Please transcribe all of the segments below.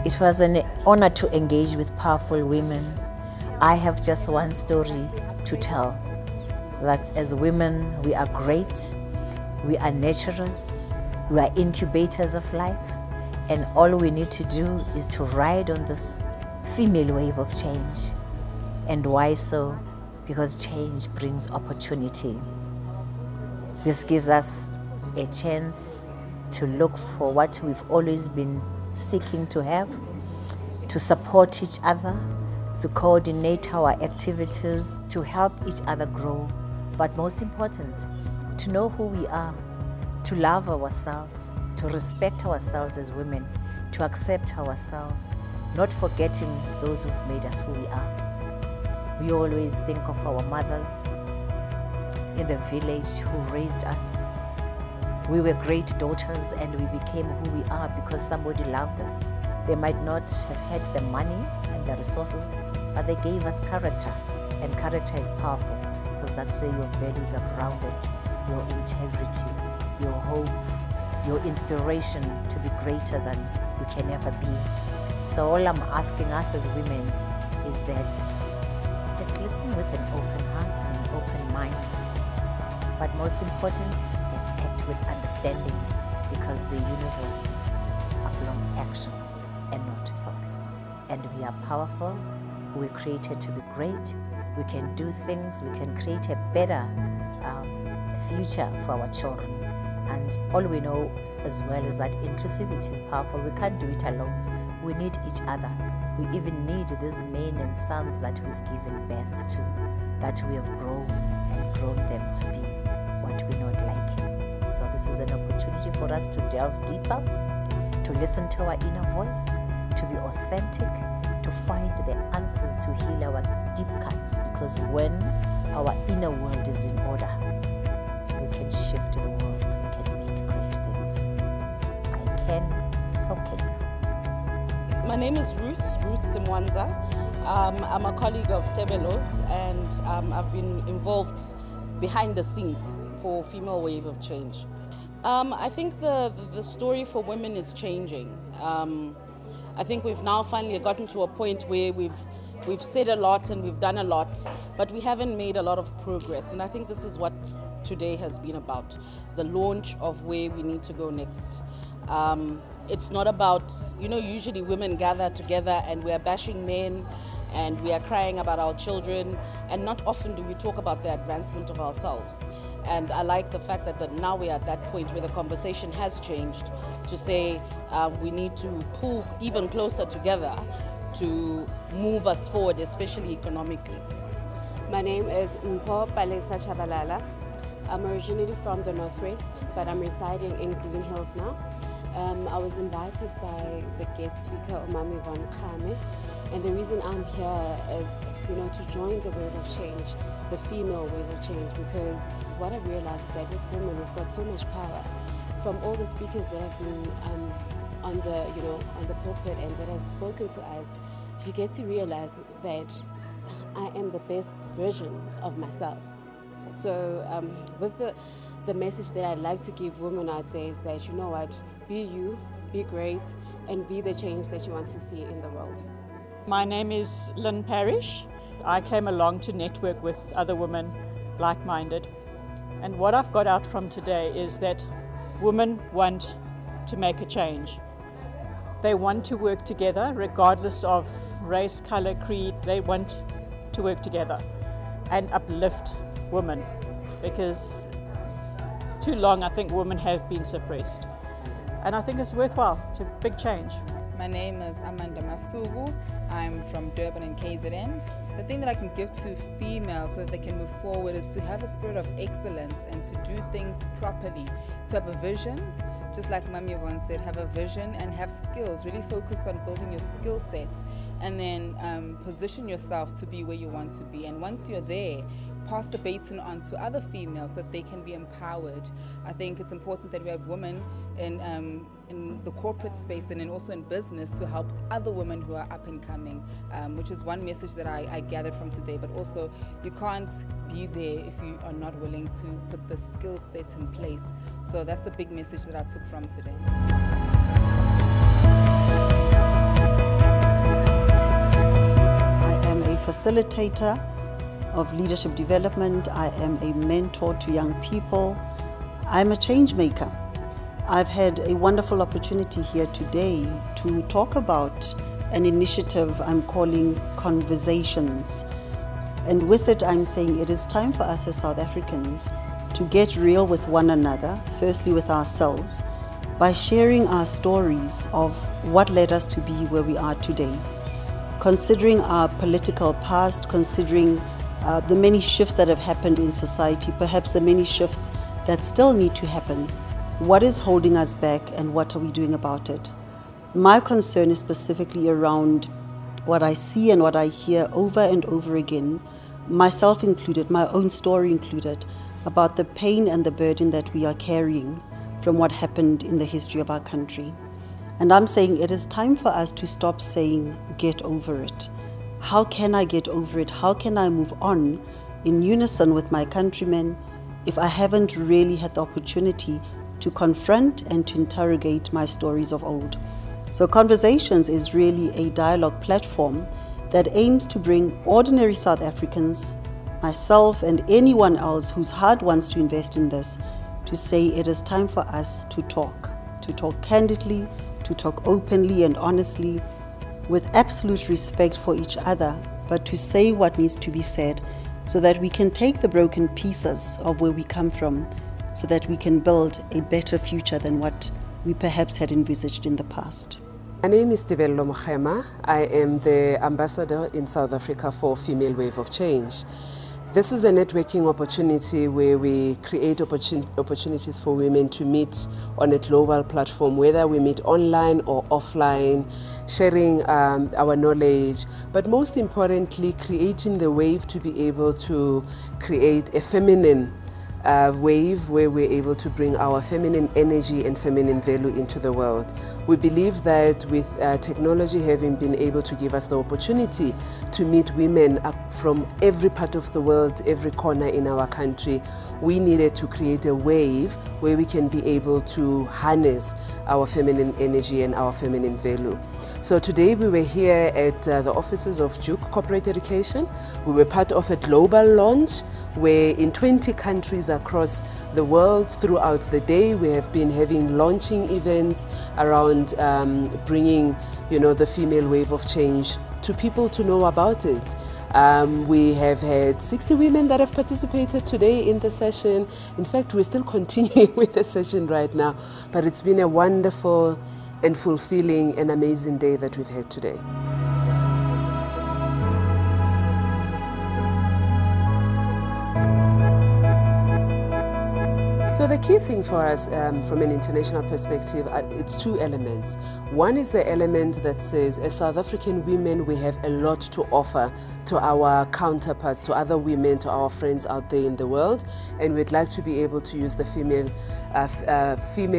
It was an honor to engage with powerful women. I have just one story to tell, that as women we are great, we are nurturers, we are incubators of life, and all we need to do is to ride on this female wave of change. And why so? Because change brings opportunity. This gives us a chance to look for what we've always been seeking to have, to support each other, to coordinate our activities, to help each other grow, but most important, to know who we are, to love ourselves, to respect ourselves as women, to accept ourselves, not forgetting those who've made us who we are. We always think of our mothers in the village who raised us. We were great daughters and we became who we are because somebody loved us. They might not have had the money and the resources, but they gave us character. And character is powerful because that's where your values are grounded, your integrity, your hope, your inspiration to be greater than you can ever be. So all I'm asking us as women is that let's listen with an open heart and an open mind. But most important, let's act with understanding, because the universe applauds action and not thoughts. And we are powerful, we're created to be great, we can do things, we can create a better future for our children. And all we know as well is that inclusivity is powerful. We can't do it alone. We need each other. We even need these men and sons that we've given birth to, that we have grown and grown them to be what we're not liking. So this is an opportunity for us to delve deeper, to listen to our inner voice, to be authentic, to find the answers to heal our deep cuts, because when our inner world is in order, we can shift the world, we can make great things. I can, so can you. My name is Ruth Simwanza. I'm a colleague of Tebello's, and I've been involved behind the scenes for Female Wave of Change. I think the story for women is changing. I think we've now finally gotten to a point where we've said a lot and we've done a lot, but we haven't made a lot of progress. And I think this is what today has been about, the launch of where we need to go next. It's not about, usually women gather together and we are bashing men and we are crying about our children, and not often do we talk about the advancement of ourselves. And I like the fact that now we are at that point where the conversation has changed to say we need to pull even closer together to move us forward, especially economically. My name is Mpho Palesa Chabalala. I'm originally from the Northwest, but I'm residing in Green Hills now. I was invited by the guest speaker, Yvonne Kgema, and the reason I'm here is, to join the wave of change, the female wave of change, because what I realized is that with women we've got so much power. From all the speakers that have been on the pulpit and that have spoken to us, you get to realize that I am the best version of myself. So with the message that I'd like to give women out there is that, you know what, be you, be great, and be the change that you want to see in the world. My name is Lynn Parrish. I came along to network with other women like-minded. And what I've got out from today is that women want to make a change. They want to work together regardless of race, color, creed. They want to work together and uplift women, because too long I think women have been suppressed. And I think it's worthwhile. It's a big change. My name is Amanda Masugu. I'm from Durban and KZN. The thing that I can give to females so that they can move forward is to have a spirit of excellence and to do things properly, to have a vision, just like Mami Yvonne said, have a vision and have skills. Really focus on building your skill sets and then position yourself to be where you want to be. And once you're there, pass the baton on to other females so that they can be empowered. I think it's important that we have women in the corporate space and then also in business to help other women who are up and coming, which is one message that I gathered from today. But also, you can't be there if you are not willing to put the skill set in place. So that's the big message that I took from today. facilitator of leadership development. I am a mentor to young people. I'm a change maker. I've had a wonderful opportunity here today to talk about an initiative I'm calling Conversations. And with it, I'm saying it is time for us as South Africans to get real with one another, firstly with ourselves, by sharing our stories of what led us to be where we are today. Considering our political past, considering the many shifts that have happened in society, perhaps the many shifts that still need to happen. What is holding us back and what are we doing about it? My concern is specifically around what I see and what I hear over and over again, myself included, my own story included, about the pain and the burden that we are carrying from what happened in the history of our country. And I'm saying it is time for us to stop saying, get over it. How can I get over it? How can I move on in unison with my countrymen if I haven't really had the opportunity to confront and to interrogate my stories of old? So Conversations is really a dialogue platform that aims to bring ordinary South Africans, myself and anyone else whose heart wants to invest in this, to say it is time for us to talk candidly, to talk openly and honestly, with absolute respect for each other, but to say what needs to be said so that we can take the broken pieces of where we come from so that we can build a better future than what we perhaps had envisaged in the past. My name is Tebello Mokhema. I am the ambassador in South Africa for Female Wave of Change. This is a networking opportunity where we create opportunities for women to meet on a global platform, whether we meet online or offline, sharing our knowledge, but most importantly, creating the wave to be able to create a feminine wave where we're able to bring our feminine energy and feminine value into the world. We believe that with technology having been able to give us the opportunity to meet women up from every part of the world, every corner in our country, we needed to create a wave where we can be able to harness our feminine energy and our feminine value. So today we were here at the offices of Duke Corporate Education. We were part of a global launch where in 20 countries across the world throughout the day we have been having launching events around bringing, the female wave of change to people to know about it. We have had 60 women that have participated today in the session. In fact, we're still continuing with the session right now, but it's been a wonderful and fulfilling and amazing day that we've had today. So the key thing for us from an international perspective, it's two elements. One is the element that says, as South African women, we have a lot to offer to our counterparts, to other women, to our friends out there in the world, and we'd like to be able to use the female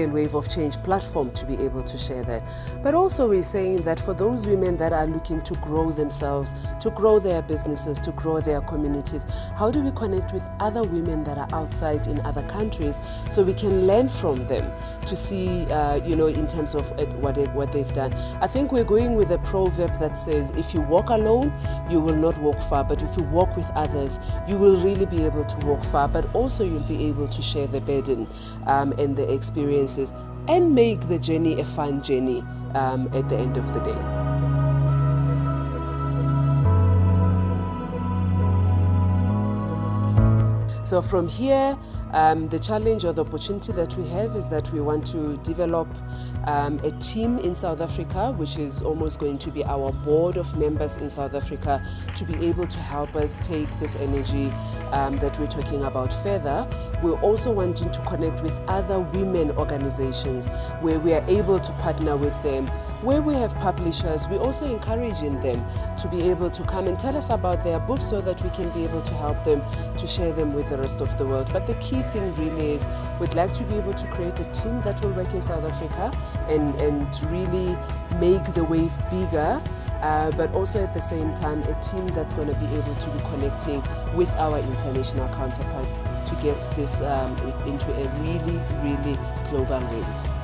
wave of change platform to be able to share that. But also we're saying that for those women that are looking to grow themselves, to grow their businesses, to grow their communities, how do we connect with other women that are outside in other countries so we can learn from them to see, in terms of what they've done. I think we're going with a proverb that says, if you walk alone, you will not walk far, but if you walk with others, you will really be able to walk far, but also you'll be able to share the burden and the experiences and make the journey a fun journey at the end of the day. So from here, the challenge or the opportunity that we have is that we want to develop a team in South Africa, which is almost going to be our board of members in South Africa, to be able to help us take this energy that we're talking about further. We're also wanting to connect with other women organizations where we are able to partner with them. Where we have publishers, we're also encouraging them to be able to come and tell us about their books so that we can be able to help them to share them with the rest of the world. But the key thing really is we'd like to be able to create a team that will work in South Africa and really make the wave bigger, but also at the same time a team that's going to be able to be connecting with our international counterparts to get this into a really, really global wave.